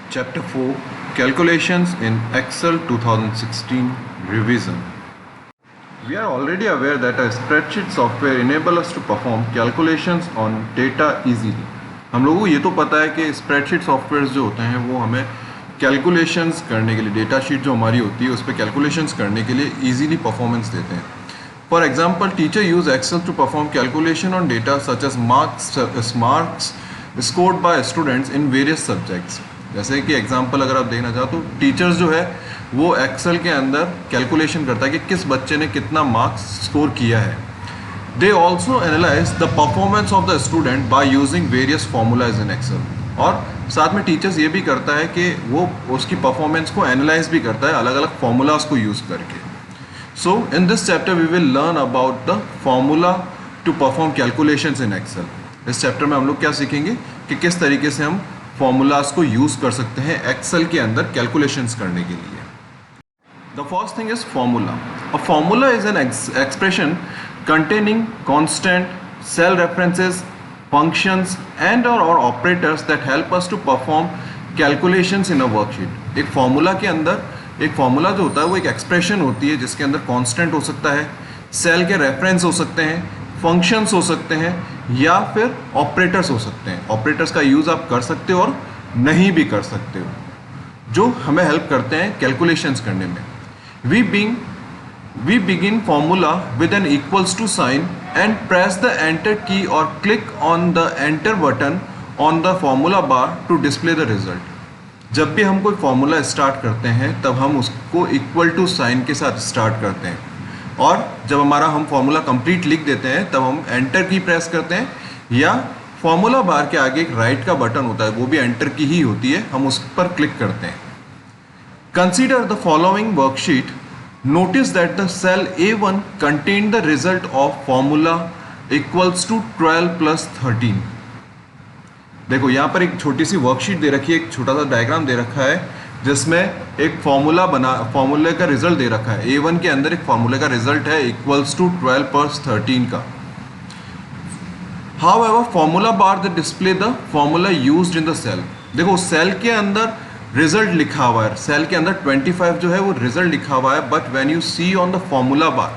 Chapter 4 Calculations in Excel 2016 Revision. We are already aware that a spreadsheet software enables us to perform calculations on data easily. हम लोगों को ये तो पता है कि स्प्रेडशीट सॉफ्टवेयर्स जो होते हैं वो हमें कैलकुलेशंस करने के लिए, डेटा शीट जो हमारी होती है उस पर कैलकुलेशंस करने के लिए इजीली परफॉर्मेंस देते हैं. For example, teacher use Excel to perform calculation on data such as marks scored by students in various subjects. जैसे कि एग्जांपल अगर आप देखना चाहो तो टीचर्स जो है वो एक्सेल के अंदर कैलकुलेशन करता है कि किस बच्चे ने कितना मार्क्स स्कोर किया है. They also analyse the performance of the student by using various formulas in Excel. और साथ में टीचर्स ये भी करता है कि वो उसकी परफॉर्मेंस को एनालाइज भी करता है अलग अलग फार्मूलाज को यूज़ करके. So in this chapter we will learn about the formula to perform calculations in Excel. इस चैप्टर में हम लोग क्या सीखेंगे कि किस तरीके से हम फॉर्मूलाज को यूज़ कर सकते हैं एक्सेल के अंदर कैलकुलेशंस करने के लिए. The first thing is formula. A formula is an expression containing constant, cell references, functions and or operators that help us to perform calculations in a worksheet. एक फार्मूला के अंदर एक फार्मूला जो होता है वो एक एक्सप्रेशन होती है जिसके अंदर कांस्टेंट हो सकता है, सेल के रेफरेंस हो सकते हैं, फंक्शंस हो सकते हैं या फिर ऑपरेटर्स हो सकते हैं. ऑपरेटर्स का यूज़ आप कर सकते हो और नहीं भी कर सकते हो जो हमें हेल्प करते हैं कैलकुलेशंस करने में. We begin formula with an equals to sign and press the enter key or click on the enter button on the formula bar to display the result. जब भी हम कोई फॉर्मूला स्टार्ट करते हैं तब हम उसको इक्वल टू साइन के साथ स्टार्ट करते हैं और जब हमारा हम फॉर्मूला कंप्लीट लिख देते हैं तब हम एंटर की प्रेस करते हैं या फॉर्मूला बार के आगे एक राइट का बटन होता है वो भी एंटर की ही होती है, हम उस पर क्लिक करते हैं. Consider the following worksheet. Notice that the cell A1 contained the result of formula equals to 12 plus 13. देखो यहाँ पर एक छोटी सी वर्कशीट दे रखी है, एक छोटा सा डायग्राम दे रखा है जिसमें एक फॉर्मूले का रिजल्ट दे रखा है. A1 के अंदर एक फॉर्मूले का रिजल्ट है इक्वल्स टू 12 प्लस 13 का. However, formula bar that display the formula used in the cell. देखो सेल के अंदर रिजल्ट लिखा हुआ है, सेल के अंदर 25 जो है वो रिजल्ट लिखा हुआ है, but when you see on the formula bar,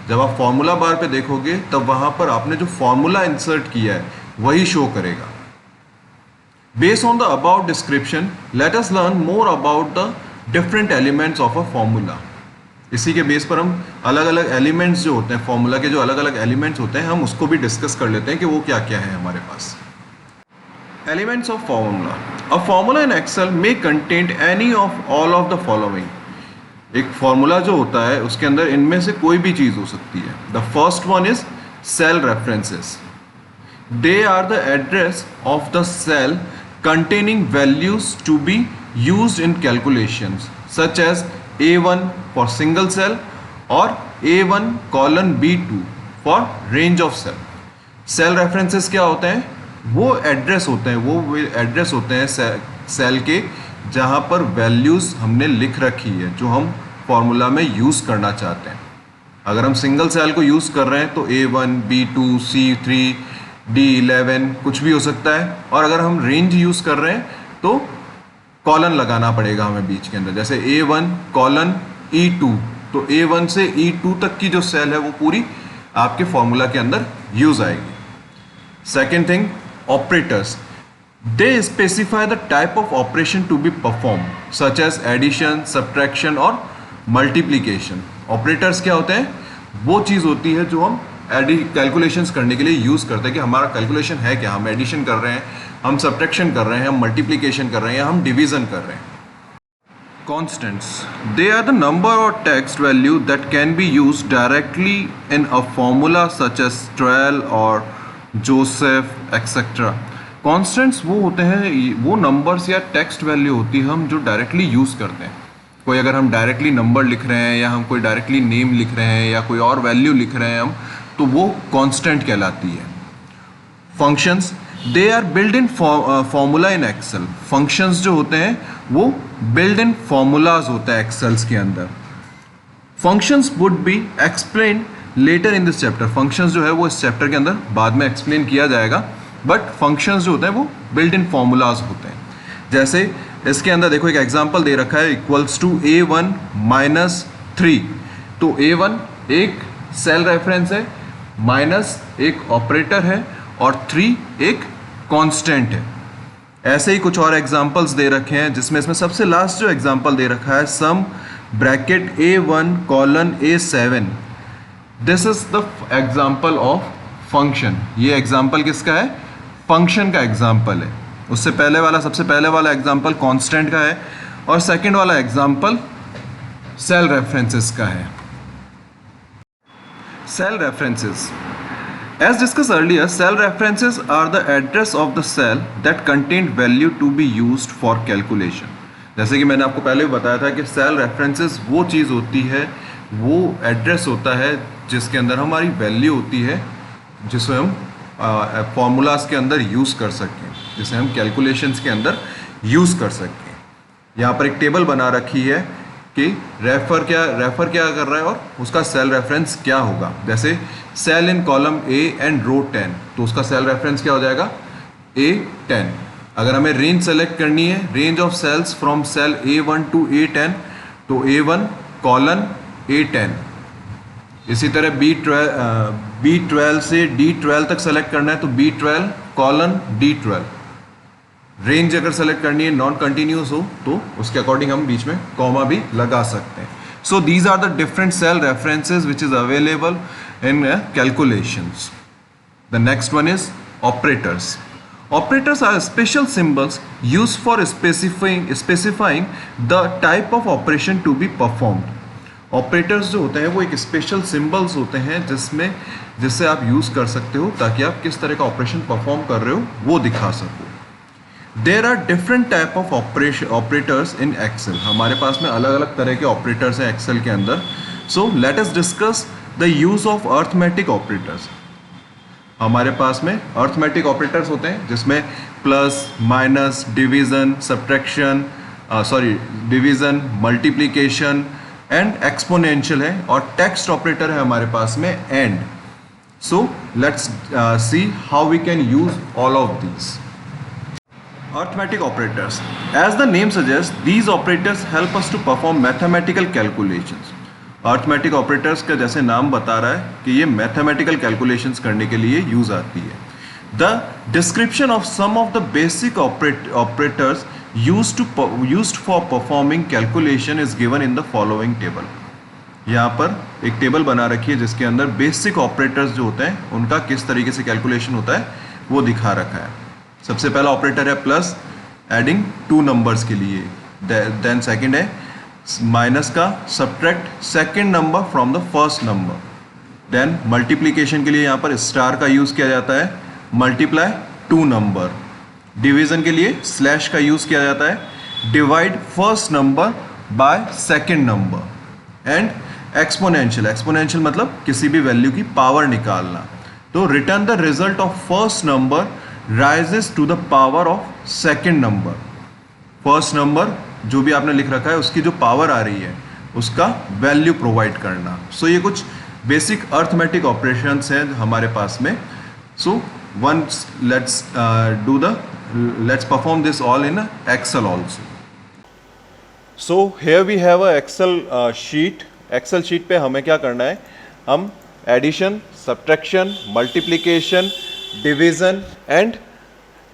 जब आप फॉर्मूला बार पे देखोगे तब वहां पर आपने जो फॉर्मूला इंसर्ट किया है वही शो करेगा. Based on the about description let us learn more about the different elements of a formula. इसी के बेस पर हम अलग अलग एलिमेंट्स जो होते हैं फॉर्मूला के, जो अलग अलग एलिमेंट्स होते हैं हम उसको भी डिस्कस कर लेते हैं कि वो क्या क्या है हमारे पास. Elements of formula. A formula in Excel may contain any of all of the following. एक फॉर्मूला जो होता है उसके अंदर इनमें से कोई भी चीज़ हो सकती है. The first one is cell references. They are the address of the cell containing values to be used in calculations such as A1 for single cell or A1 colon B2 for range of cell. Cell references क्या होते हैं? वो address होते हैं, वो address होते हैं cell के जहाँ पर वैल्यूज़ हमने लिख रखी है जो हम फॉर्मूला में यूज़ करना चाहते हैं. अगर हम सिंगल सेल को यूज़ कर रहे हैं तो A1, B2, C3, D11 कुछ भी हो सकता है. और अगर हम रेंज यूज़ कर रहे हैं तो कॉलन लगाना पड़ेगा हमें बीच के अंदर, जैसे A1 कॉलन E2. तो A1 से E2 तक की जो सेल है वो पूरी आपके फॉर्मूला के अंदर यूज़ आएगी. Second thing, operators. They specify the type of operation to be performed such as addition, subtraction और multiplication. Operators क्या होते हैं? वो चीज़ होती है जो हम कैलकुलेशंस करने के लिए यूज़ करते हैं कि हमारा कैलकुलेशन है क्या, हम एडिशन कर रहे हैं, हम सब्ट्रैक्शन कर रहे हैं, हम मल्टीप्लिकेशन कर रहे हैं या हम डिवीजन कर रहे हैं. Constants. They are the number or text value that can be used directly in a formula such as 12 or Joseph etcetera. Constants वो होते हैं, वो नंबर्स या टेक्स्ट वैल्यू होती है हम जो डायरेक्टली यूज़ करते हैं. कोई अगर हम डायरेक्टली नंबर लिख रहे हैं या हम कोई डायरेक्टली नेम लिख रहे हैं या कोई और वैल्यू लिख रहे हैं हम, तो वो कांस्टेंट कहलाती है. Functions. They are build in formula in Excel. Functions जो होते हैं वो बिल्ड इन फॉर्मूलाज होता है एक्सेल्स के अंदर. Functions would be explain letter in this chapter. Functions जो है वो इस चैप्टर के अंदर बाद में एक्सप्लेन किया जाएगा, बट फंक्शंस जो होते हैं वो बिल्ट इन फॉर्मूलाज होते हैं. जैसे इसके अंदर देखो एक एग्जांपल दे रखा है इक्वल्स टू A1 माइनस 3। तो A1 एक सेल रेफरेंस है, माइनस एक ऑपरेटर है और 3 एक कांस्टेंट है। ऐसे ही कुछ और एग्जांपल्स दे रखे हैं, जिसमें इसमें सबसे लास्ट जो एग्जांपल दे रखा है सम bracket A1 colon A7। This is the example of function. ये एग्जांपल किसका है? फंक्शन का एग्जांपल है। उससे पहले वाला, सबसे पहले वाला एग्जांपल कांस्टेंट का है और सेकंड वाला एग्जांपल सेल रेफरेंसेस का है। Cell references, as discussed earlier, cell references are the address of the cell that contain value to be used for calculation। जैसे कि मैंने आपको पहले भी बताया था कि सेल रेफरेंसेस वो चीज़ होती है, वो एड्रेस होता है जिसके अंदर हमारी वैल्यू होती है, जिसे हम फॉर्मूलाज के अंदर यूज़ कर सकें, जिसे हम कैलकुलेशंस के अंदर यूज़ कर सकें। यहाँ पर एक टेबल बना रखी है कि रेफर क्या कर रहा है और उसका सेल रेफरेंस क्या होगा। जैसे cell in column A and row 10, तो उसका सेल रेफरेंस क्या हो जाएगा? A10। अगर हमें रेंज सेलेक्ट करनी है, range of cells from cell A1 to A10, तो A1 कॉलन A10। इसी तरह B12 से D12 तक सेलेक्ट करना है तो B12 कॉलन D12। रेंज अगर सेलेक्ट करनी है नॉन कंटिन्यूस हो तो उसके अकॉर्डिंग हम बीच में कॉमा भी लगा सकते हैं। So these are the different cell references which is available in calculations. The next one is operators. Operators are special symbols used for specifying the type of operation to be performed. Operators जो होते हैं वो एक special symbols होते हैं जिससे आप use कर सकते हो ताकि आप किस तरह का ऑपरेशन परफॉर्म कर रहे हो वो दिखा सको। There are different type of operators in Excel. हमारे पास में अलग अलग तरह के ऑपरेटर्स हैं एक्सेल के अंदर। So let us discuss the use of arithmetic operators. हमारे पास में अर्थमेटिक ऑपरेटर्स होते हैं जिसमें plus, minus, division, subtraction, division, multiplication and exponential है, और टेक्स्ट ऑपरेटर है हमारे पास में and. So let's see how we can use all of these. Arithmetic operators. As the name suggests, these operators help us to perform mathematical calculations. Arithmetic operators का जैसे नाम बता रहा है कि ये mathematical calculations करने के लिए यूज आती है। The description of some of the basic operators used for performing calculation is given in the following table. यहाँ पर एक टेबल बना रखी है जिसके अंदर बेसिक ऑपरेटर्स जो होते हैं उनका किस तरीके से कैलकुलेशन होता है वो दिखा रखा है। सबसे पहला ऑपरेटर है प्लस, एडिंग टू नंबर्स के लिए। देन सेकंड है माइनस का, subtract second number from the first number. Then multiplication के लिए यहाँ पर स्टार का यूज़ किया जाता है, मल्टीप्लाई टू नंबर। डिवीजन के लिए स्लैश का यूज़ किया जाता है, divide first number by second number. And exponential मतलब किसी भी वैल्यू की पावर निकालना। तो return the result of first number rises to the power of second number। First number जो भी आपने लिख रखा है उसकी जो पावर आ रही है उसका वैल्यू प्रोवाइड करना। सो ये कुछ बेसिक अर्थमेटिक ऑपरेशंस हैं हमारे पास में। So once let's perform this all in Excel also। So here we have a Excel sheet। Excel sheet पे हमें क्या करना है, हम addition, subtraction, multiplication, division and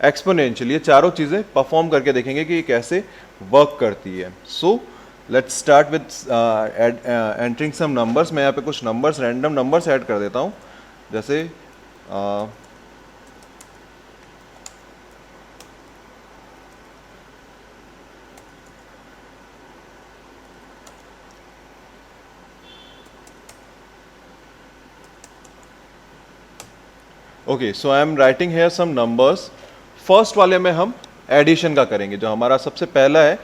exponential, ये चारों चीज़ें परफॉर्म करके देखेंगे कि ये कैसे वर्क करती है। So let's start with entering some numbers. मैं यहाँ पे कुछ नंबर्स, रैंडम नंबर्स ऐड कर देता हूँ। जैसे okay, so I am writing here some numbers. First वाले में हम एडिशन का करेंगे, जो हमारा सबसे पहला है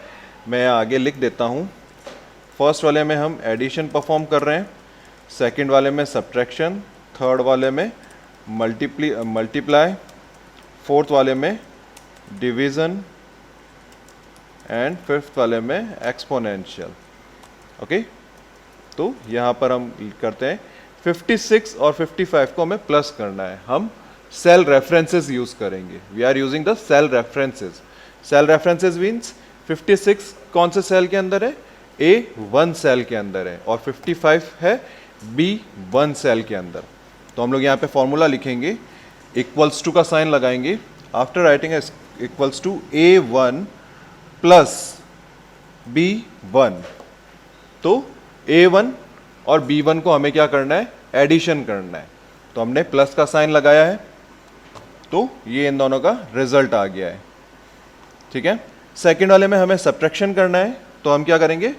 मैं आगे लिख देता हूँ। फर्स्ट वाले में हम एडिशन परफॉर्म कर रहे हैं, सेकंड वाले में सब्ट्रैक्शन, थर्ड वाले में मल्टीप्लाई, फोर्थ वाले में डिवीज़न एंड फिफ्थ वाले में एक्सपोनेंशियल। ओके, तो यहाँ पर हम करते हैं 56 और 55 को हमें प्लस करना है। हम सेल रेफरेंसेस यूज करेंगे। We are using the cell references. Cell references means 56 कौन से सेल के अंदर है? A1 सेल के अंदर है, और 55 है B1 सेल के अंदर। तो हम लोग यहाँ पे फॉर्मूला लिखेंगे, इक्वल्स टू का साइन लगाएंगे, after writing equals to A1 plus B1। तो A1 और B1 को हमें क्या करना है? एडिशन करना है। तो हमने प्लस का साइन लगाया है, तो ये इन दोनों का रिजल्ट आ गया है। ठीक है, सेकंड वाले में हमें सब्ट्रैक्शन करना है, तो हम क्या करेंगे?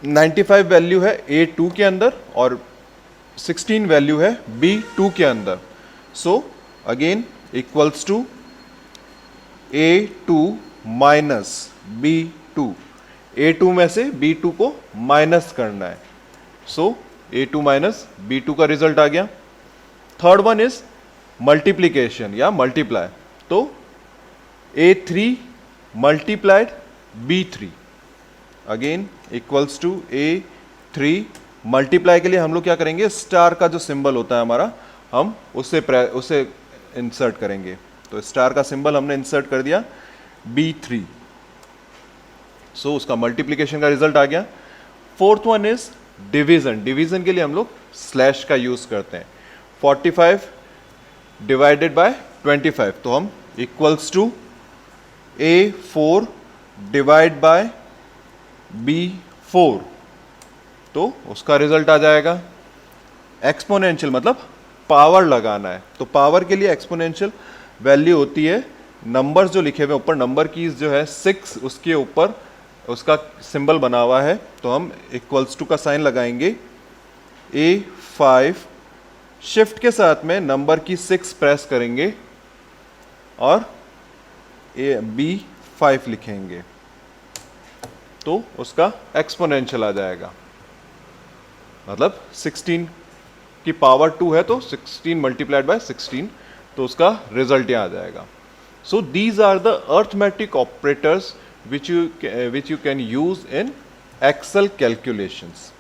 95 वैल्यू है A2 के अंदर और 16 वैल्यू है B2 के अंदर। So again equals to A2 minus B2। A2 में से B2 को माइनस करना है, सो A2 माइनस B2 का रिजल्ट आ गया। थर्ड वन इज मल्टीप्लीकेशन या मल्टीप्लाई, तो A3 multiplied B3 again equals to A3। Multiply के लिए हम लोग क्या करेंगे? स्टार का जो सिंबल होता है हमारा, हम उसे इंसर्ट करेंगे। तो स्टार का सिंबल हमने इंसर्ट कर दिया B3, सो उसका मल्टीप्लीकेशन का रिजल्ट आ गया। Fourth one is division. Division के लिए हम लोग स्लैश का यूज करते हैं। 45 डिवाइडेड बाय 25, तो हम equals to A4 divide by B4, तो उसका रिजल्ट आ जाएगा। एक्सपोनेंशियल मतलब पावर लगाना है, तो पावर के लिए एक्सपोनेंशियल वैल्यू होती है, नंबर्स जो लिखे हुए ऊपर, नंबर कीज जो है 6, उसके ऊपर उसका सिंबल बना हुआ है, तो हम इक्वल्स टू का साइन लगाएंगे। A5 शिफ्ट के साथ में नंबर की 6 प्रेस करेंगे और B5 लिखेंगे, तो उसका एक्सपोनेंशियल आ जाएगा। मतलब 16 की पावर 2 है, तो 16 मल्टीप्लाइड बाय 16, तो उसका रिजल्ट यहाँ आ जाएगा। So these are the arithmetic operators which you can use in Excel calculations.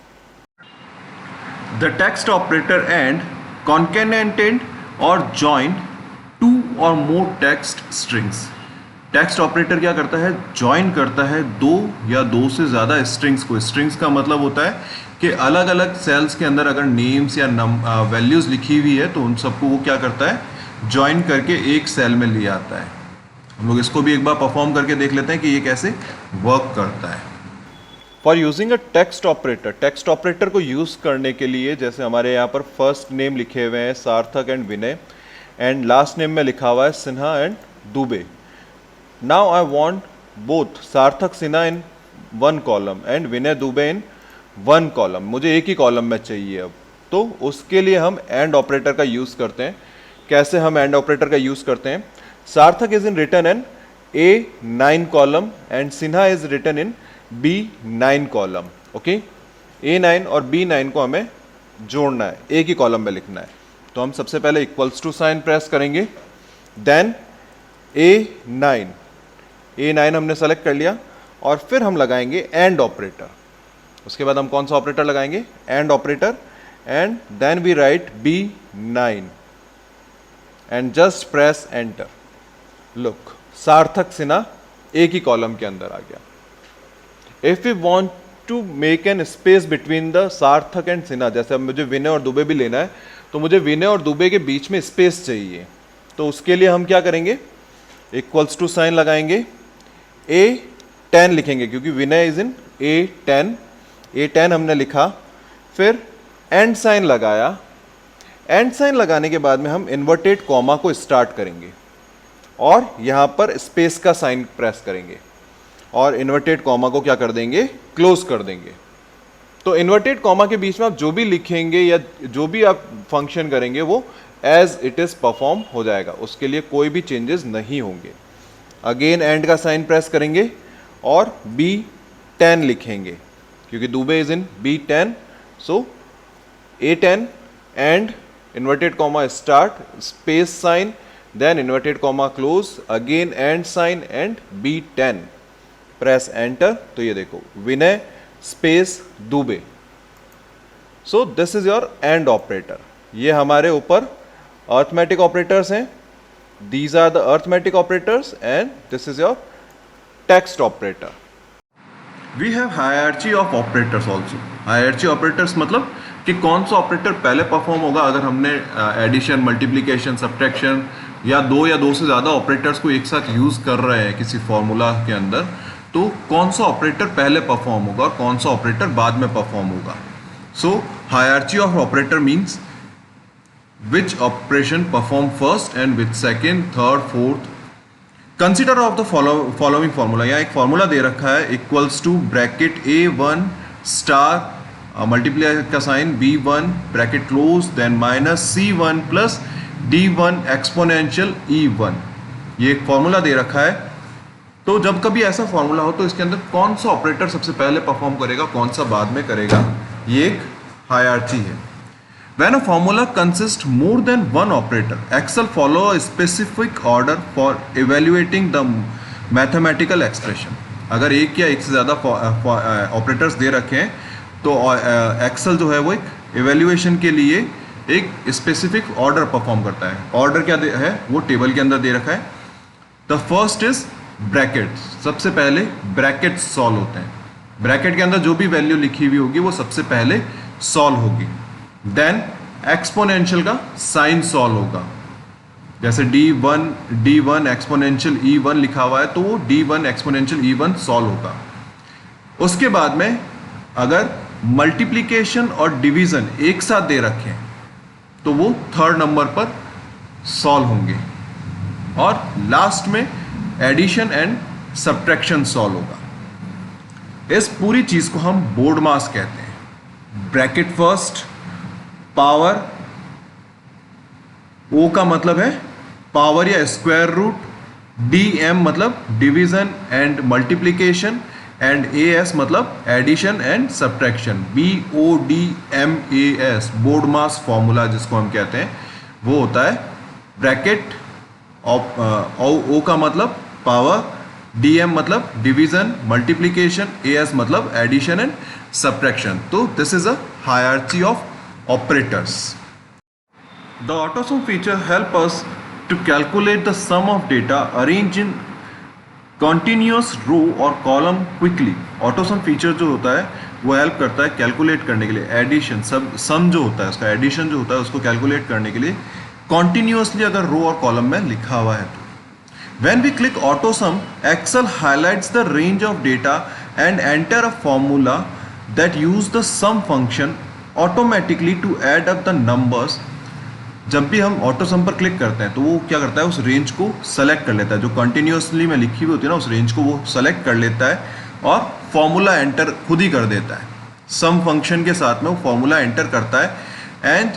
The text operator and concatenated or join two or more text strings. Text operator क्या करता है? ज्वाइन करता है दो या दो से ज़्यादा स्ट्रिंग्स को। स्ट्रिंग्स का मतलब होता है कि अलग अलग सेल्स के अंदर अगर नेम्स या वैल्यूज़ लिखी हुई है, तो उन सबको वो क्या करता है? ज्वाइन करके एक सेल में ले आता है। हम लोग इसको भी एक बार परफॉर्म करके देख लेते हैं कि ये कैसे वर्क करता है। For using a text operator, text operator को यूज करने के लिए, जैसे हमारे यहाँ पर फर्स्ट नेम लिखे हुए हैं Sarthak and Vinay, and last name में लिखा हुआ है Sinha and Dubey. Now I want both Sarthak Sinha in one column and Vinay Dubey in one column. मुझे एक ही कॉलम में चाहिए अब, तो उसके लिए हम एंड ऑपरेटर का यूज करते हैं। कैसे हम एंड ऑपरेटर का यूज करते हैं? Sarthak is in written in A9 column and Sinha is written in B9 column. Okay? A9 और B9 को हमें जोड़ना है, एक ही कॉलम में लिखना है। तो हम सबसे पहले इक्वल्स टू साइन प्रेस करेंगे, देन A9 हमने सेलेक्ट कर लिया, और फिर हम लगाएंगे एंड ऑपरेटर। उसके बाद हम कौन सा ऑपरेटर लगाएंगे? And operator, and then we write B9 and just press enter. Look, Sarthak Sinha एक ही कॉलम के अंदर आ गया। If you want to make an space between the Sarthak and Sinha, जैसे अब मुझे विनय और दुबे भी लेना है, तो मुझे विनय और दुबे के बीच में स्पेस चाहिए। तो उसके लिए हम क्या करेंगे? इक्वल्स टू साइन लगाएंगे, A10 लिखेंगे, क्योंकि विनय इज इन A10 हमने लिखा, फिर एंड साइन लगाया। एंड साइन लगाने के बाद में हम इन्वर्टेड कॉमा को स्टार्ट करेंगे और यहां पर स्पेस का साइन प्रेस करेंगे और इन्वर्टेड कॉमा को क्या कर देंगे? क्लोज कर देंगे। तो इन्वर्टेड कॉमा के बीच में आप जो भी लिखेंगे या जो भी आप फंक्शन करेंगे वो एज इट इज परफॉर्म हो जाएगा, उसके लिए कोई भी चेंजेस नहीं होंगे। अगेन एंड का साइन प्रेस करेंगे और B10 लिखेंगे, क्योंकि Dubey is in B10, so A10 and inverted comma start, space sign, then inverted comma close, again and sign and B10, press enter। तो ये देखो, Vinay space Dubey. So this is your and operator. ये हमारे ऊपर अर्थमेटिक ऑपरेटर्स हैं, these are the arithmetic operators and this is your text operator. We have hierarchy of operators also. Hierarchy operators मतलब कि कौन सा ऑपरेटर पहले परफॉर्म होगा अगर हमने एडिशन, मल्टीप्लिकेशन, सब्ट्रैक्शन या दो से ज़्यादा ऑपरेटर्स को एक साथ यूज़ कर रहे हैं किसी फॉर्मूला के अंदर, तो कौन सा ऑपरेटर पहले परफॉर्म होगा और कौन सा ऑपरेटर बाद में परफॉर्म होगा. So hierarchy of operator means which operation perform first and which second, third, fourth. Consider of the following formula. यहाँ एक फॉर्मूला दे रखा है equals to bracket A1 star multiply का sign B1 bracket close then minus C1 plus D1 exponential E1. ये एक formula दे रखा है. तो जब कभी ऐसा फॉर्मूला हो तो इसके अंदर कौन सा ऑपरेटर सबसे पहले परफॉर्म करेगा, कौन सा बाद में करेगा, ये एक हायरार्ची है. When a formula consists more than one operator, Excel follow a specific order for evaluating the mathematical expression. अगर एक या एक से ज़्यादा ऑपरेटर्स दे रखे हैं तो एक्सेल जो है वो एक इवेल्युएशन के लिए एक स्पेसिफिक ऑर्डर परफॉर्म करता है. ऑर्डर क्या है वो टेबल के अंदर दे रखा है. The first is bracket. सबसे पहले ब्रैकेट सॉल्व होते हैं. ब्रैकेट के अंदर जो भी वैल्यू लिखी हुई होगी वो सबसे पहले सॉल्व होगी. देन एक्सपोनेंशियल का साइन सॉल्व होगा. जैसे D1 एक्सपोनेंशियल E1 लिखा हुआ है तो वो D1 एक्सपोनेंशियल E1 सॉल्व होगा. उसके बाद में अगर मल्टीप्लिकेशन और डिवीजन एक साथ दे रखें तो वो थर्ड नंबर पर सॉल्व होंगे. और लास्ट में एडिशन एंड सब्ट्रैक्शन सॉल्व होगा. इस पूरी चीज को हम बोर्ड मास कहते हैं. ब्रैकेट फर्स्ट, पावर, ओ का मतलब है पावर या स्क्वायर रूट, DM मतलब division and multiplication and AS मतलब addition and subtraction. BODMAS BODMAS formula जिसको हम कहते हैं वो होता है ब्रैकेट. O का मतलब पावर, DM मतलब डिवीजन, मल्टीप्लिकेशन, AS मतलब एडिशन एंड सब्ट्रैक्शन. तो this is a hierarchy of operators. The AutoSum feature help us to calculate the sum of data arranged in continuous row or column quickly. AutoSum feature जो होता है वो help करता है calculate करने के लिए एडिशन, सम जो होता है उसका एडिशन जो होता है उसको कैलकुलेट करने के लिए कॉन्टिन्यूसली अगर रो और कॉलम में लिखा हुआ है तो. When we click AutoSum, Excel highlights the range of data and enter a formula that use the sum function automatically to add up the numbers. जब भी हम ऑटोसम पर क्लिक करते हैं तो वो क्या करता है उस रेंज को सेलेक्ट कर लेता है. जो कंटिन्यूसली में लिखी हुई होती है ना उस रेंज को वो सेलेक्ट कर लेता है और फॉर्मूला एंटर खुद ही कर देता है. सम फंक्शन के साथ में वो फॉर्मूला एंटर करता है and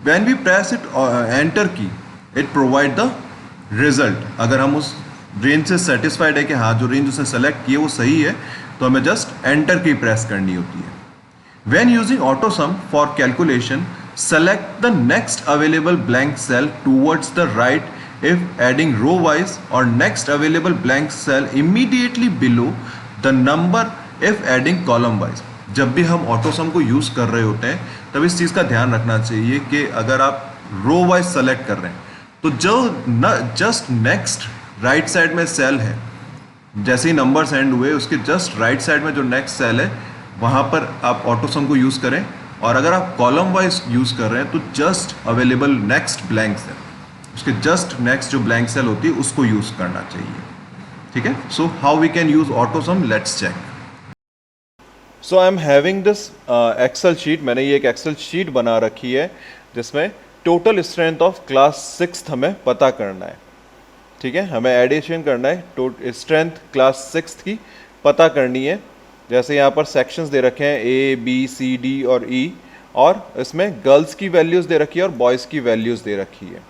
when we press it enter key it provide the result. अगर हम उस रेंज से सेटिस्फाइड है कि हाँ जो रेंज उसने सेलेक्ट की है वो सही है तो हमें जस्ट एंटर की प्रेस करनी होती है. When using AutoSum for calculation, select the next available blank cell towards the right if adding row wise or next available blank cell immediately below the number if adding column wise. जब भी हम AutoSum को use कर रहे होते हैं तब इस चीज़ का ध्यान रखना चाहिए कि अगर आप रो वाइज सेलेक्ट कर रहे हैं तो जो जस्ट नेक्स्ट राइट साइड में सेल है, जैसे ही नंबर सेंड हुए उसके जस्ट राइट साइड में जो नेक्स्ट सेल है वहाँ पर आप ऑटोसम को यूज़ करें. और अगर आप कॉलम वाइज यूज़ कर रहे हैं तो just available next blank cell, उसके जस्ट नेक्स्ट जो ब्लैंक सेल होती है उसको यूज़ करना चाहिए. ठीक है. So how we can use autosum, let's check. So I am having this Excel sheet. मैंने ये एक एक्सेल शीट बना रखी है जिसमें total strength of class 6th हमें पता करना है. ठीक है, हमें एडिशन करना है. स्ट्रेंथ क्लास 6th की पता करनी है. जैसे यहाँ पर सेक्शंस दे रखे हैं A, B, C, D और E और इसमें गर्ल्स की वैल्यूज़ दे रखी है और बॉयज़ की वैल्यूज़ दे रखी है.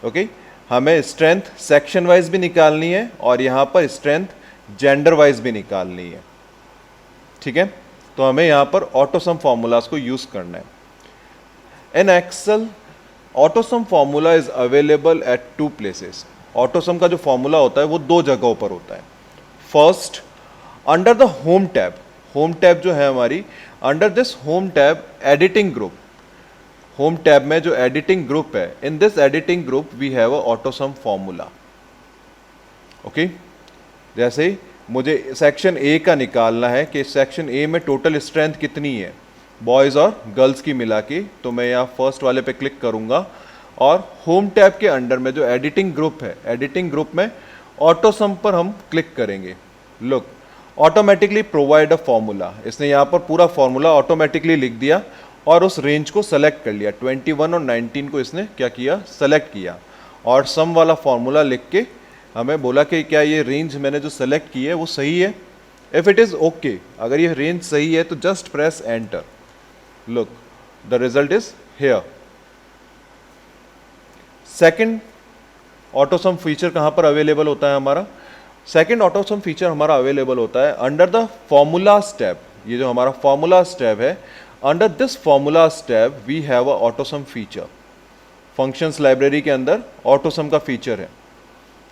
ओके, हमें स्ट्रेंथ सेक्शन वाइज भी निकालनी है और यहाँ पर स्ट्रेंथ जेंडर वाइज भी निकालनी है. ठीक है, तो हमें यहाँ पर ऑटोसम फार्मूलाज को यूज़ करना है. In Excel autosum formula is available at 2 places. Autosum का जो फार्मूला होता है वो 2 जगहों पर होता है. First under the home tab. Home tab जो है हमारी, under this home tab editing group. Home tab में जो एडिटिंग ग्रुप है, in this editing group we have a autosum formula. Okay, जैसे मुझे सेक्शन ए का निकालना है कि सेक्शन ए में टोटल स्ट्रेंथ कितनी है बॉयज़ और गर्ल्स की मिला के। तो मैं यहाँ फर्स्ट वाले पे क्लिक करूँगा और होम टैब के अंडर में जो एडिटिंग ग्रुप है, एडिटिंग ग्रुप में ऑटो सम पर हम क्लिक करेंगे। Look, automatically provide a formula, इसने यहाँ पर पूरा फॉर्मूला ऑटोमेटिकली लिख दिया और उस रेंज को सेलेक्ट कर लिया। 21 और 19 को इसने क्या किया, सेलेक्ट किया और सम वाला फॉर्मूला लिख के हमें बोला कि क्या ये रेंज मैंने जो सेलेक्ट की है वो सही है। इफ़ इट इज़ ओके, अगर ये रेंज सही है तो just press enter. Look, the result is here. Second autosum feature कहाँ पर अवेलेबल होता है हमारा? सेकंड ऑटोसम फीचर हमारा अवेलेबल होता है अंडर द फॉर्मूलाज टैब। ये जो हमारा फॉर्मूलाज टैब है, under this formulas tab we have a autosum feature. Functions library के अंदर ऑटोसम का फीचर है।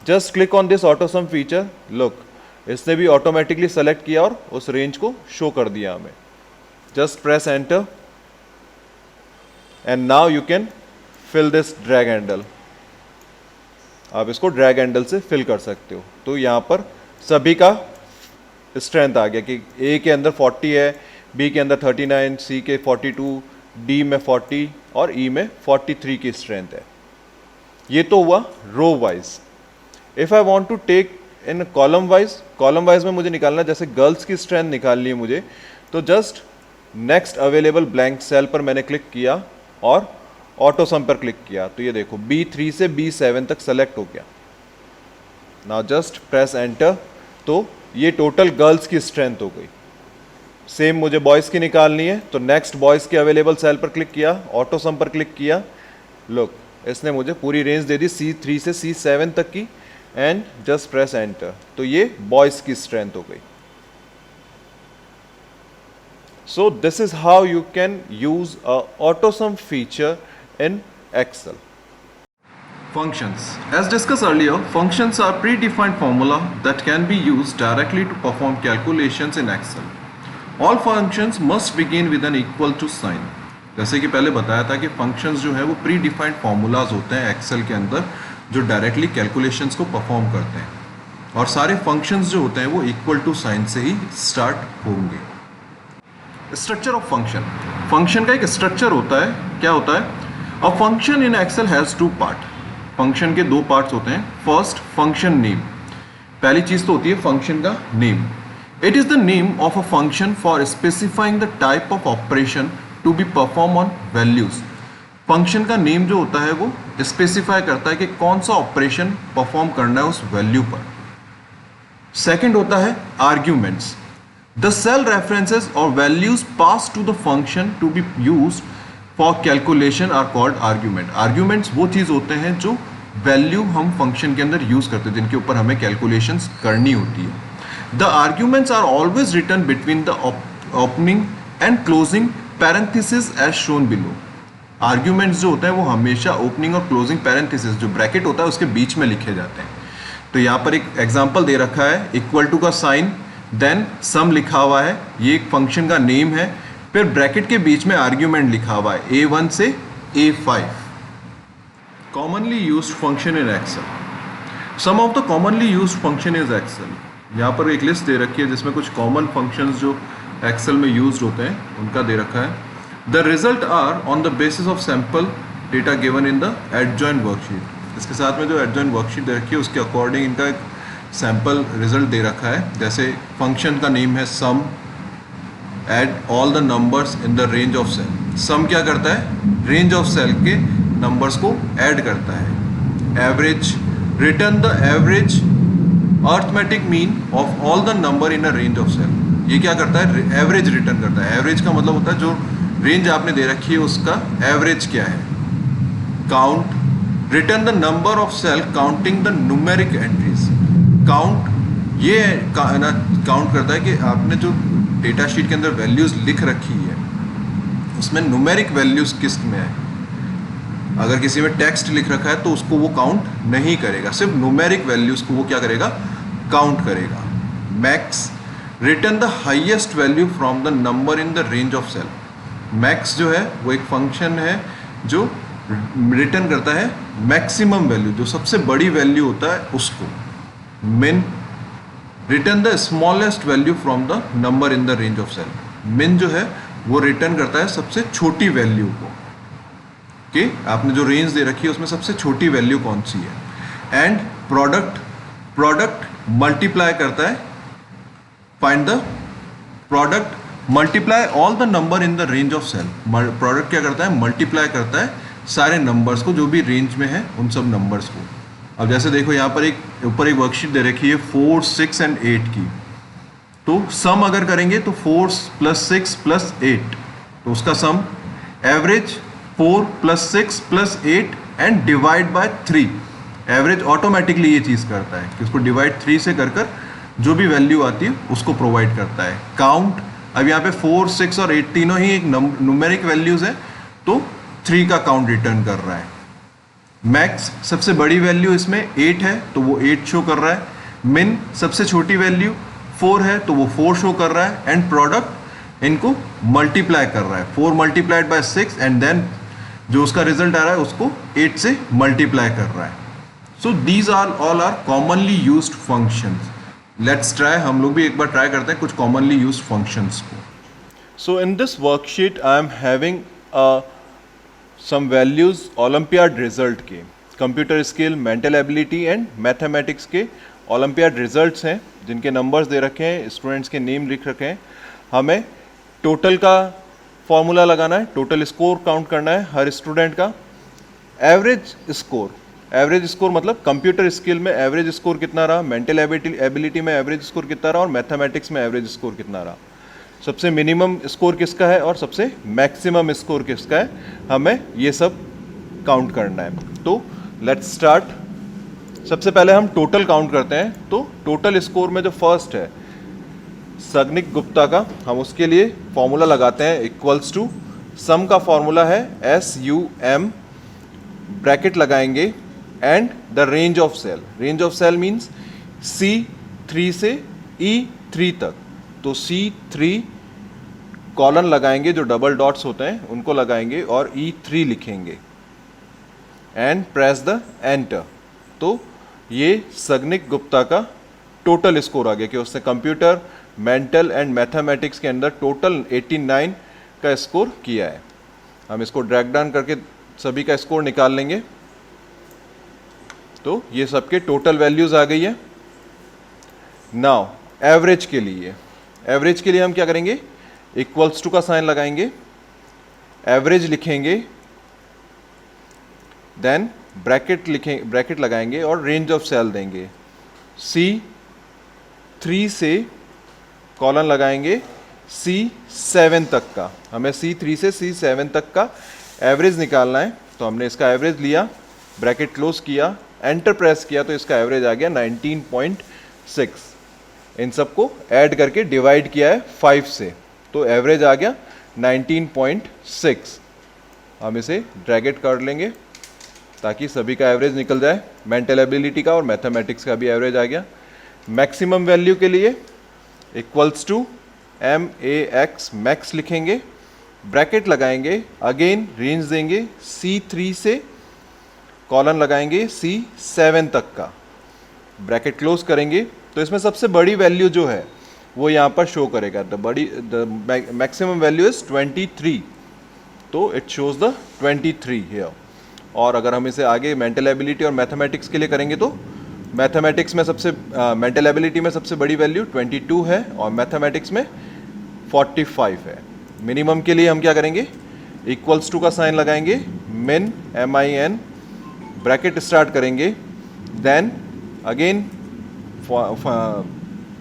Just click on this autosum feature. Look, इसने भी ऑटोमेटिकली सेलेक्ट किया और उस रेंज को शो कर दिया हमें। Just press enter and now you can fill this drag handle. आप इसको ड्रैग हैंडल से फिल कर सकते हो। तो यहाँ पर सभी का स्ट्रेंथ आ गया कि ए के अंदर 40 है, बी के अंदर 39, सी के 42, डी में 40 और ई में 43 की स्ट्रेंथ है। ये तो हुआ row wise. If I want to take in column wise में मुझे निकालना, जैसे गर्ल्स की स्ट्रेंथ निकालनी है मुझे, तो just next available blank cell पर मैंने क्लिक किया और ऑटो सम पर क्लिक किया। तो ये देखो B3 से B7 तक सेलेक्ट हो गया। नाउ जस्ट प्रेस एंटर, तो ये टोटल गर्ल्स की स्ट्रेंथ हो गई। सेम मुझे बॉयज़ की निकालनी है, तो नेक्स्ट बॉयज़ के अवेलेबल सेल पर क्लिक किया, ऑटो सम पर क्लिक किया। लुक, इसने मुझे पूरी रेंज दे दी C3 से C7 तक की एंड जस्ट प्रेस एंटर। तो ये बॉयज़ की स्ट्रेंथ हो गई। So this is how you can use a AutoSum feature in Excel. Functions. As discussed earlier, functions are predefined formula that can be used directly to perform calculations in Excel. All functions must begin with an equal to sign. जैसे कि पहले बताया था कि functions जो है वो predefined formulas होते हैं Excel के अंदर जो directly calculations को perform करते हैं और सारे functions जो होते हैं वो equal to sign से ही start होंगे। स्ट्रक्चर ऑफ फंक्शन, फंक्शन का एक स्ट्रक्चर होता है। क्या होता है? A function in Excel has two part. Function के दो पार्ट्स होते हैं। First, function name. पहली चीज़ तो होती है फंक्शन का name. It is the name of a function for specifying the type of operation to be perform on values. Function का नेम जो होता है वो स्पेसिफाई करता है कि कौन सा ऑपरेशन परफॉर्म करना है उस वैल्यू पर। सेकेंड होता है arguments. The cell references or values passed to the function to be used for calculation are called argument. Arguments वो चीज़ होते हैं जो वैल्यू हम फंक्शन के अंदर यूज़ करते हैं जिनके ऊपर हमें कैलकुलेशंस करनी होती है। The arguments are always written between the opening and closing parentheses as shown below. Arguments जो होते हैं वो हमेशा ओपनिंग और क्लोजिंग पैरेंथेसिस जो ब्रैकेट होता है उसके बीच में लिखे जाते हैं। तो यहाँ पर एक एग्जाम्पल दे रखा है, इक्वल टू का साइन, देन सम लिखा हुआ है, ये एक फंक्शन का नेम है, फिर ब्रैकेट के बीच में आर्ग्यूमेंट लिखा हुआ है A1 से A5। Commonly used function in Excel. Some of the commonly used function is Excel. यहाँ पर एक लिस्ट दे रखी है जिसमें कुछ कॉमन फंक्शंस जो एक्सेल में यूज्ड होते हैं उनका दे रखा है। The result are on the basis of sample data given in the adjoint worksheet. इसके साथ में जो एडजॉइंट वर्कशीट दे रखी है उसके अकॉर्डिंग इनका एक सैम्पल रिजल्ट दे रखा है। जैसे फंक्शन का नेम है sum, add all the numbers in the range of cell. Sum क्या करता है? रेंज ऑफ सेल के नंबर्स को ऐड करता है। Average, return the average arithmetic mean of all the number in a range of cell. ये क्या करता है? एवरेज रिटर्न करता है। एवरेज का मतलब होता है जो रेंज आपने दे रखी है उसका एवरेज क्या है। Count, return the number of cell counting the numeric entries. Count ये काउंट करता है कि आपने जो डेटा शीट के अंदर वैल्यूज़ लिख रखी है उसमें न्यूमेरिक वैल्यूज़ किस में है। अगर किसी में टेक्स्ट लिख रखा है तो उसको वो काउंट नहीं करेगा, सिर्फ न्यूमेरिक वैल्यूज़ को वो क्या करेगा? काउंट करेगा। Max, return the highest value from the number in the range of cell. Max जो है वो एक फंक्शन है जो रिटर्न करता है मैक्सिमम वैल्यू, जो सबसे बड़ी वैल्यू होता है उसको। Min, return the smallest value from the number in the range of cell. Min जो है वो रिटर्न करता है सबसे छोटी वैल्यू को। कि आपने जो रेंज दे रखी है उसमें सबसे छोटी वैल्यू कौन सी है। एंड प्रोडक्ट मल्टीप्लाई करता है, find the product multiply all the number in the range of cell. Product क्या करता है, मल्टीप्लाई करता है सारे नंबर्स को जो भी रेंज में है उन सब नंबर्स को। अब जैसे देखो यहाँ पर ऊपर एक वर्कशीट दे रखी है 4, 6 एंड 8 की, तो सम अगर करेंगे तो 4 + 6 + 8, तो उसका sum average 4 + 6 + 8 and divide by 3। Average automatically ये चीज़ करता है कि उसको डिवाइड 3 से कर जो भी वैल्यू आती है उसको प्रोवाइड करता है। काउंट, अब यहाँ पे 4, 6 और 8 तीनों ही एक न्यूमेरिक वैल्यूज है, तो 3 का काउंट रिटर्न कर रहा है। मैक्स सबसे बड़ी वैल्यू इसमें 8 है तो वो 8 शो कर रहा है। मिन सबसे छोटी वैल्यू 4 है तो वो 4 शो कर रहा है। एंड प्रोडक्ट इनको मल्टीप्लाई कर रहा है, 4 मल्टीप्लाइड बाय 6 एंड देन जो उसका रिजल्ट आ रहा है उसको 8 से मल्टीप्लाई कर रहा है। So these are all are commonly used functions. Let's try, हम लोग भी एक बार ट्राई करते हैं कुछ कॉमनली यूज्ड फंक्शंस को। So in this worksheet I am having some values Olympiad result के, computer skill, mental ability and mathematics के ओलंपियाड रिजल्ट्स हैं जिनके नंबर्स दे रखे हैं, स्टूडेंट्स के नेम लिख रखे हैं। हमें टोटल का फॉर्मूला लगाना है, टोटल स्कोर काउंट करना है हर स्टूडेंट का। एवरेज स्कोर मतलब कंप्यूटर स्किल में एवरेज स्कोर कितना रहा, मेंटल एबिलिटी में एवरेज स्कोर कितना रहा और मैथमेटिक्स में एवरेज स्कोर कितना रहा। सबसे मिनिमम स्कोर किसका है और सबसे मैक्सिमम स्कोर किसका है, हमें ये सब काउंट करना है। तो लेट्स स्टार्ट। सबसे पहले हम टोटल काउंट करते हैं। तो टोटल स्कोर में जो फर्स्ट है सगनिक गुप्ता का, हम उसके लिए फॉर्मूला लगाते हैं इक्वल्स टू, सम का फॉर्मूला है SUM, ब्रैकेट लगाएंगे and the range of cell. Range of cell means C3 से E3 तक, तो C3 कॉलन लगाएंगे, जो डबल डॉट्स होते हैं उनको लगाएंगे और E3 लिखेंगे एंड प्रेस द एंटर। तो ये सगनिक गुप्ता का टोटल स्कोर आ गया कि उसने कंप्यूटर, मेंटल एंड मैथमेटिक्स के अंदर टोटल 89 का स्कोर किया है। हम इसको ड्रैग डाउन करके सभी का स्कोर निकाल लेंगे। तो ये सबके टोटल वैल्यूज आ गई है। नाउ एवरेज के लिए हम क्या करेंगे, इक्वल्स टू का साइन लगाएंगे, एवरेज लिखेंगे, देन ब्रैकेट लगाएंगे और रेंज ऑफ सेल देंगे। C3 से कॉलन लगाएंगे C7 तक का, हमें C3 से C7 तक का एवरेज निकालना है। तो हमने इसका एवरेज लिया, ब्रैकेट क्लोज किया, एंटर प्रेस किया, तो इसका एवरेज आ गया 19.6। इन सबको ऐड करके डिवाइड किया है 5 से, तो एवरेज आ गया 19.6। हम इसे ड्रैगेट कर लेंगे ताकि सभी का एवरेज निकल जाए, मेंटल एबिलिटी का और मैथमेटिक्स का भी एवरेज आ गया। मैक्सिमम वैल्यू के लिए इक्वल्स टू MAX, मैक्स लिखेंगे, ब्रैकेट लगाएंगे, अगेन रेंज देंगे C3 से कॉलन लगाएंगे C7 तक का, ब्रैकेट क्लोज करेंगे। तो इसमें सबसे बड़ी वैल्यू जो है वो यहाँ पर शो करेगा, द मैक्सिमम वैल्यू इज 23, तो इट शोज द 23 हियर। और अगर हम इसे आगे मेंटल एबिलिटी और मैथमेटिक्स के लिए करेंगे तो मैथमेटिक्स में मेंटल एबिलिटी में सबसे बड़ी वैल्यू 22 है और मैथमेटिक्स में 45 है। मिनिमम के लिए हम क्या करेंगे, इक्वल्स टू का साइन लगाएंगे, मिन MIN, ब्रैकेट स्टार्ट करेंगे, देन अगेन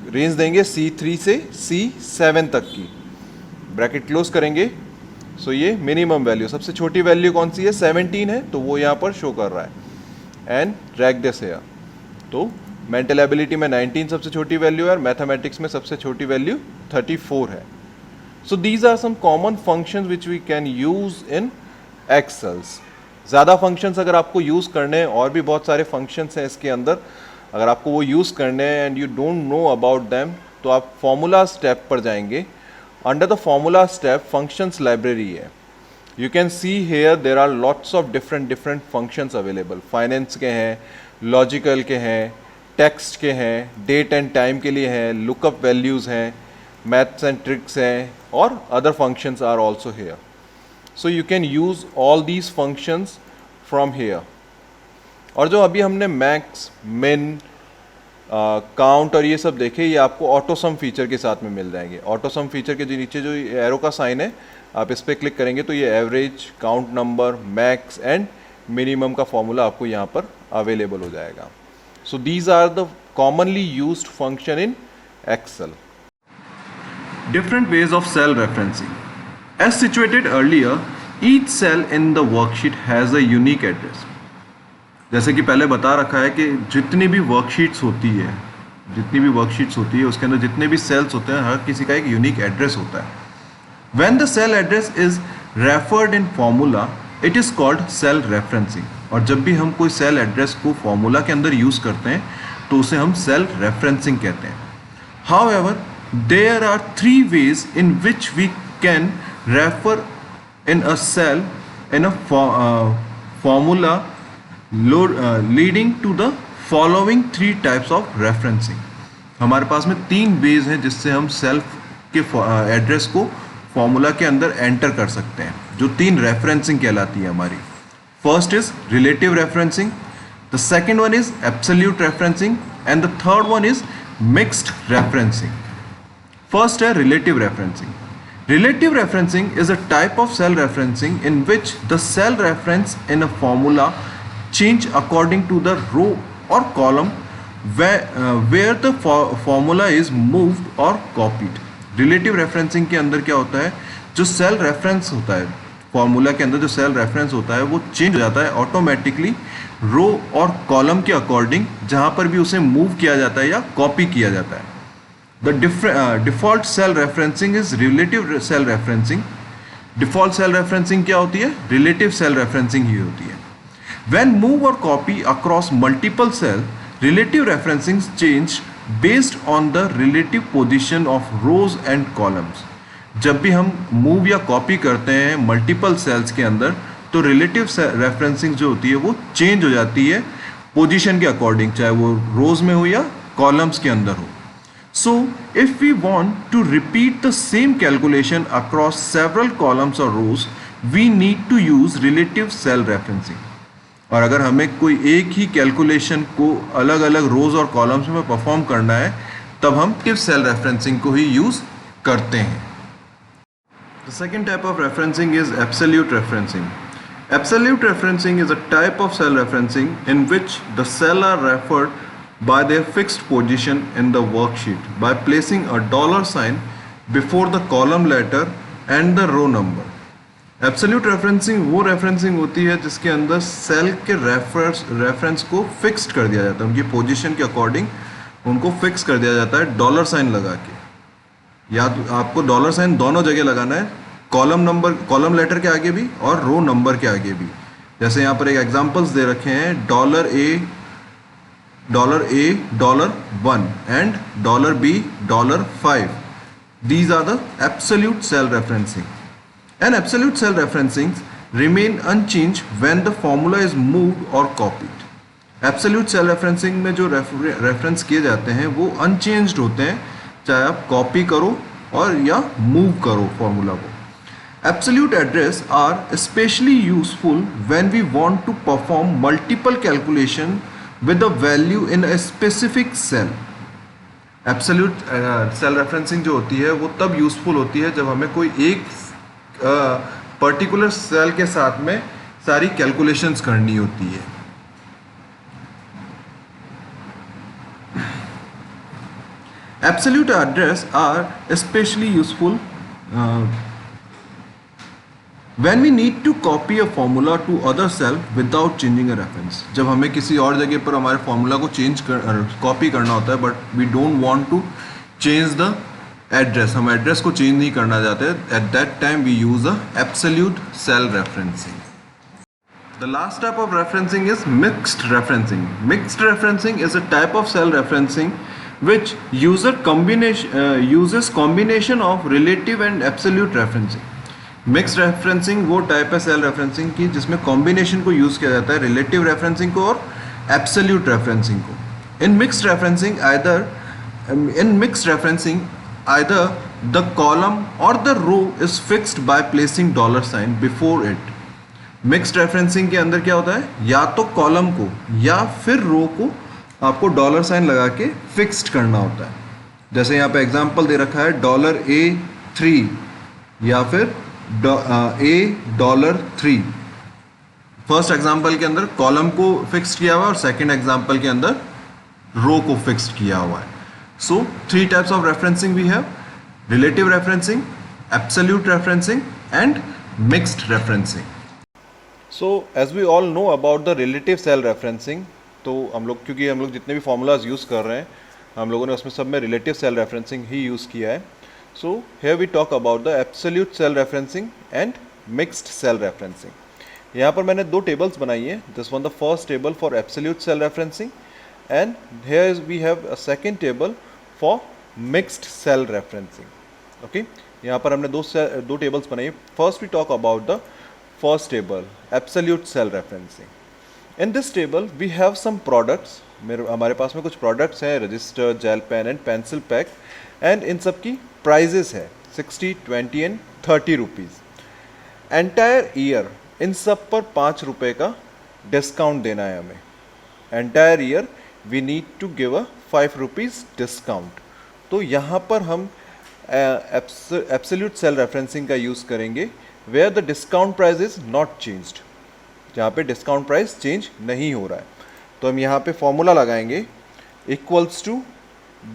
रेंज देंगे C3 से C7 तक की, ब्रैकेट क्लोज करेंगे। सो ये मिनिमम वैल्यू, सबसे छोटी वैल्यू कौन सी है, 17 है, तो वो यहाँ पर शो कर रहा है एंड ड्रैग दिस हियर। तो मेंटल एबिलिटी में 19 सबसे छोटी वैल्यू है और मैथमेटिक्स में सबसे छोटी वैल्यू 34 है। So these are some common functions which we can use in Excels. ज़्यादा फंक्शंस अगर आपको यूज़ करने हैं, और भी बहुत सारे फंक्शंस हैं इसके अंदर, अगर आपको वो यूज़ करने हैं and you don't know about them, तो आप फॉर्मूला स्टेप पर जाएंगे। Under the formula step functions library है। You can see here there are lots of different functions available. Finance के हैं, लॉजिकल के हैं, टेक्स्ट के हैं, डेट एंड टाइम के लिए हैं, लुकअप वैल्यूज़ हैं, मैथ्स एंड ट्रिक्स हैं, और other functions are also here. So you can use all these functions from here. और जो अभी हमने मैक्स, मिन, काउंट और ये सब देखे, ये आपको ऑटोसम फीचर के साथ में मिल जाएंगे. ऑटोसम फीचर के जो नीचे जो एरो का साइन है, आप इस पर क्लिक करेंगे तो ये average, count number, max and minimum का फॉर्मूला आपको यहाँ पर अवेलेबल हो जाएगा. So these are the commonly used function in Excel. Different ways of cell referencing. As situated earlier, each cell in the worksheet has a unique address. जैसे कि पहले बता रखा है कि जितनी भी वर्कशीट्स होती है उसके अंदर जितने भी सेल्स होते हैं, हर किसी का एक यूनिक एड्रेस होता है. When the cell address is referred in formula, it is called cell referencing. और जब भी हम कोई सेल एड्रेस को फॉर्मूला के अंदर यूज करते हैं तो उसे हम सेल रेफरेंसिंग कहते हैं. However, there are three ways in which we can refer in a cell in a formula leading to the following three types of referencing. हमारे पास में 3 वेज हैं जिससे हम सेल्फ के एड्रेस को फॉर्मूला के अंदर एंटर कर सकते हैं, जो 3 रेफरेंसिंग कहलाती है हमारी. First is relative referencing, the second one is absolute referencing and the third one is mixed referencing. First है relative referencing. Relative referencing is a type of cell referencing in which the cell reference in a formula change according to the row or column where the formula is moved or copied. Relative referencing के अंदर क्या होता है, जो cell reference होता है formula के अंदर, जो सेल रेफरेंस होता है वो चेंज हो जाता है ऑटोमेटिकली रो और कॉलम के अकॉर्डिंग, जहाँ पर भी उसे मूव किया जाता है या कॉपी किया जाता है. The default cell referencing is relative cell referencing. Default cell referencing क्या होती है? Relative cell referencing ही होती है. When move or copy across multiple cells, relative referencing change based on the relative position of rows and columns. जब भी हम move या copy करते हैं multiple cells के अंदर, तो relative referencing जो होती है वो change हो जाती है position के according, चाहे वो rows में हो या columns के अंदर हो. So, if we want to repeat the same calculation across several columns or rows, we need to use relative cell referencing. और अगर हमें कोई एक ही कैलकुलेशन को अलग अलग रोज और कॉलम्स में परफॉर्म करना है, तब हम relative cell referencing को ही यूज करते हैं. The second type of referencing is absolute referencing. Absolute referencing is a type of cell referencing in which the cells are referred by their fixed position in the worksheet by placing a dollar sign before the column letter and the row number. Absolute referencing वो referencing होती है जिसके अंदर cell के reference को fixed कर दिया जाता है, उनकी पोजीशन के अकॉर्डिंग उनको फिक्स कर दिया जाता है डॉलर साइन लगा के. या तो आपको डॉलर साइन दोनों जगह लगाना है, कॉलम लेटर के आगे भी और रो नंबर के आगे भी. जैसे यहाँ पर एक एग्जांपल्स दे रखे हैं, $A$1 and $B$5. These are the absolute cell referencing. And absolute cell referencing remain unchanged when the formula is moved or copied. Absolute cell referencing में जो रेफरेंस किए जाते हैं वो unchanged होते हैं, चाहे आप कॉपी करो और या मूव करो फॉर्मूला को. Absolute address are especially useful when we want to perform multiple calculation with a value in a specific cell. Absolute cell referencing जो होती है वो तब यूजफुल होती है जब हमें कोई एक पर्टिकुलर सेल के साथ में सारी कैलकुलेशंस करनी होती है. Absolute address are especially useful when we need to copy a formula to other cell without changing a reference. जब हमें किसी और जगह पर हमारे फॉर्मूला को कॉपी करना होता है but we don't want to change the address, हम एड्रेस को चेंज नहीं करना चाहते, at that time we use a absolute cell referencing. The last type of referencing is mixed referencing. Mixed referencing is a type of cell referencing which uses combination of relative and absolute referencing. Mixed referencing वो type है cell referencing की जिसमें combination को use किया जाता है, relative referencing को और एब्सोल्यूट रेफरेंसिंग को. In mixed referencing, either the column or the row is fixed by placing dollar sign before it. Mixed referencing के अंदर क्या होता है, या तो कॉलम को या फिर रो को आपको डॉलर साइन लगा के फिक्स्ड करना होता है. जैसे यहाँ पे एग्जांपल दे रखा है $A3 या फिर $A3. फर्स्ट एग्जांपल के अंदर कॉलम को फिक्स किया हुआ है और सेकंड एग्जांपल के अंदर रो को फिक्स्ड किया हुआ है. So 3 types of referencing we have: relative referencing, absolute referencing and mixed referencing. So as we all know about the relative cell referencing, तो हम लोग क्योंकि हम लोग जितने भी फॉर्मूलाज यूज़ कर रहे हैं हम लोगों ने उसमें सब में रिलेटिव सेल रेफरेंसिंग ही यूज़ किया है. So here we talk about the absolute cell referencing and mixed cell referencing. यहाँ पर मैंने 2 टेबल्स बनाई है. This one the first table for absolute cell referencing and here we have a second table for mixed cell referencing. Okay, यहाँ पर हमने दो tables बनाई है. First we talk about the first table, absolute cell referencing. In this table we have some products. हमारे पास में कुछ products हैं, register, gel pen and pencil pack, and इन सब की प्राइजेस है 60, 20 एंड 30 रुपीज़. एंटायर ईयर इन सब पर 5 रुपये का डिस्काउंट देना है हमें. Entire year we need to give a 5 rupees discount. तो यहाँ पर हम एब्सोल्यूट सेल रेफरेंसिंग का यूज़ करेंगे where the discount price is not changed, जहाँ पे डिस्काउंट प्राइस चेंज नहीं हो रहा है. तो हम यहाँ पे फॉर्मूला लगाएंगे इक्वल्स टू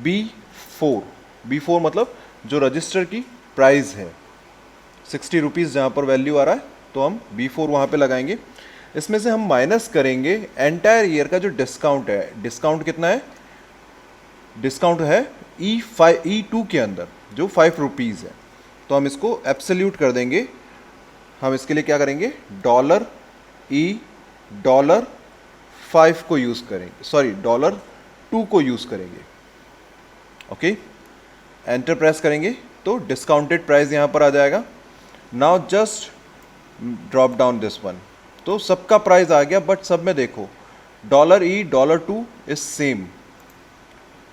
B4 मतलब जो रजिस्टर की प्राइस है 60 रुपीज़ जहाँ पर वैल्यू आ रहा है, तो हम B4 वहाँ पे लगाएंगे. इसमें से हम माइनस करेंगे एंटायर ईयर का जो डिस्काउंट है. डिस्काउंट कितना है? डिस्काउंट है E2 के अंदर जो 5 रुपीज़ है. तो हम इसको एब्सोल्यूट कर देंगे. हम इसके लिए क्या करेंगे, $5 को यूज़ करेंगे, सॉरी $2 को यूज़ करेंगे. ओके, एंटर प्रेस करेंगे तो डिस्काउंटेड प्राइस यहाँ पर आ जाएगा. Now just drop down this one. तो सबका प्राइस आ गया, बट सब में देखो $2 is same.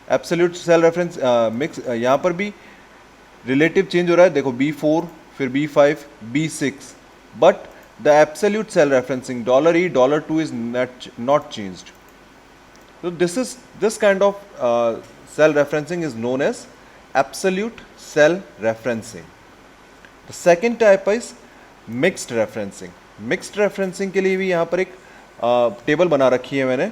Absolute cell reference mix, यहाँ पर भी रिलेटिव चेंज हो रहा है. देखो B4, फिर B5, B6, but the absolute cell referencing $2 is not changed. So this kind of cell referencing is known as absolute cell referencing. The second type is mixed referencing. Mixed referencing के लिए भी यहाँ पर एक table बना रखी है मैंने.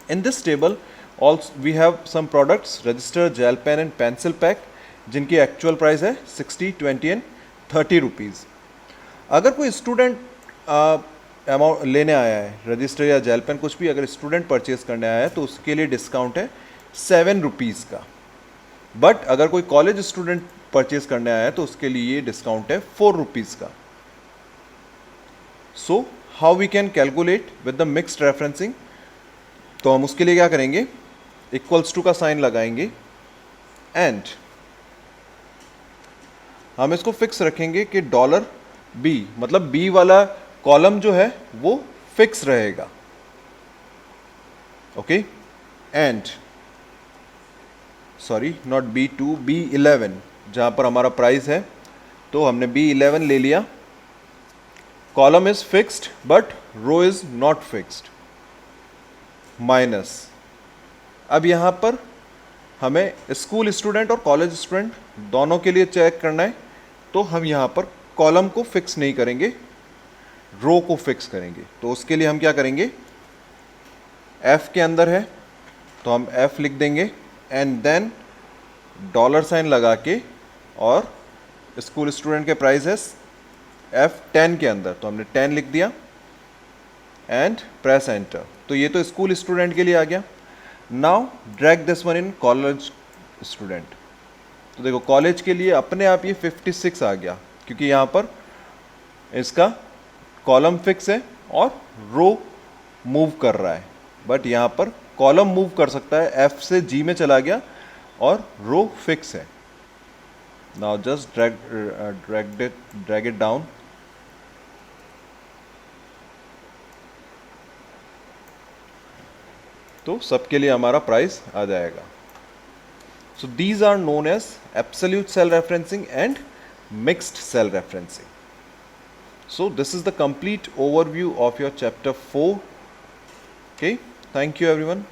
In this table also we have some products, register, gel pen and pencil pack, जिनकी एक्चुअल प्राइस है 60, 20 एंड 30 रुपीज़. अगर कोई स्टूडेंट अमाउंट लेने आया है, रजिस्टर या जेल पेन कुछ भी अगर स्टूडेंट परचेज करने आया है, तो उसके लिए डिस्काउंट है 7 रुपीज़ का. बट अगर कोई कॉलेज स्टूडेंट परचेज करने आया है तो उसके लिए डिस्काउंट है 4 रुपीज़ का. So how we can calculate with the mixed referencing. तो हम उसके लिए क्या करेंगे, इक्वल्स टू का साइन लगाएंगे एंड हम इसको फिक्स रखेंगे कि $B मतलब B वाला कॉलम जो है वो फिक्स रहेगा. Okay, and sorry not B2, B11 जहाँ पर हमारा प्राइस है, तो हमने B11 ले लिया. Column is fixed but row is not fixed. Minus. अब यहाँ पर हमें स्कूल स्टूडेंट और कॉलेज स्टूडेंट दोनों के लिए चेक करना है, तो हम यहाँ पर कॉलम को फिक्स नहीं करेंगे, रो को फिक्स करेंगे. तो उसके लिए हम क्या करेंगे, F के अंदर है तो हम F लिख देंगे एंड देन डॉलर साइन लगा के, और स्कूल स्टूडेंट के प्राइस है F10 के अंदर, तो हमने 10 लिख दिया एंड प्रेस एंटर. तो ये तो स्कूल स्टूडेंट के लिए आ गया. Now drag this one in college student. तो देखो कॉलेज के लिए अपने आप ये 56 आ गया, क्योंकि यहाँ पर इसका कॉलम फिक्स है और रो मूव कर रहा है. बट यहाँ पर कॉलम मूव कर सकता है, F से G में चला गया और रो फिक्स है. Now just drag it down. तो सबके लिए हमारा प्राइस आ जाएगा. So these are known as absolute cell referencing and mixed cell referencing. So this is the complete overview of your chapter 4. Okay, thank you everyone.